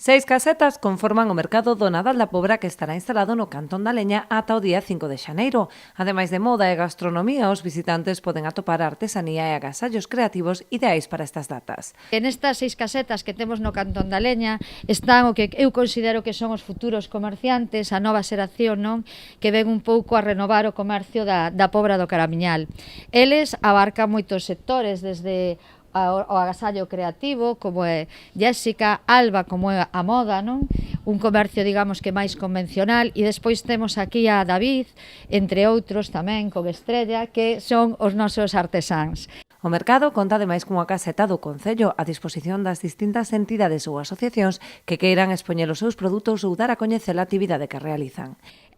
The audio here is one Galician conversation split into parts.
6 casetas conforman o mercado do Nadal da Pobra que estará instalado no Cantón da Leña ata o día 5 de xaneiro. Ademais de moda e gastronomía, os visitantes poden atopar artesanía e agasallos creativos ideais para estas datas. En estas 6 casetas que temos no Cantón da Leña están o que eu considero que son os futuros comerciantes, a nova xeración, non? Que ven un pouco a renovar o comercio da Pobra do Caramiñal. Eles abarcan moitos sectores, desde o agasallo creativo, como é Jéssica, Alba, como é a moda, non? Un comercio, digamos, que máis convencional, e despois temos aquí a David, entre outros tamén, con Estrella, que son os nosos artesáns. O mercado conta ademais cunha caseta do Concello a disposición das distintas entidades ou asociacións que queiran expoñer os seus produtos ou dar a coñecer a actividade que realizan.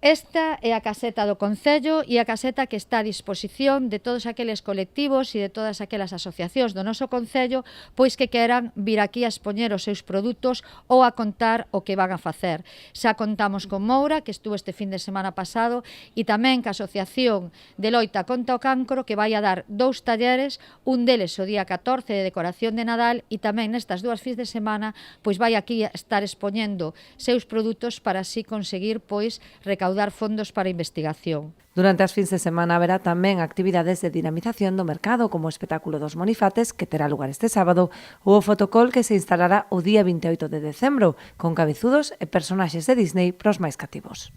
Esta é a caseta do Concello e a caseta que está a disposición de todos aqueles colectivos e de todas aquelas asociacións do noso Concello, pois que queran vir aquí a expoñer os seus produtos ou a contar o que van a facer. Xa contamos con Moura, que estuvo este fin de semana pasado, e tamén que a Asociación de Loita contra o Cancro, que vai a dar 2 talleres, un deles o día 14 de decoración de Nadal, e tamén nestas 2 fins de semana pois vai aquí a estar expoñendo seus produtos para así conseguir pois recaudar fondos para investigación. Durante as fins de semana haberá tamén actividades de dinamización do mercado, como o espectáculo dos Monifates, que terá lugar este sábado, ou o fotocall que se instalará o día 28 de decembro, con cabezudos e personaxes de Disney pros máis cativos.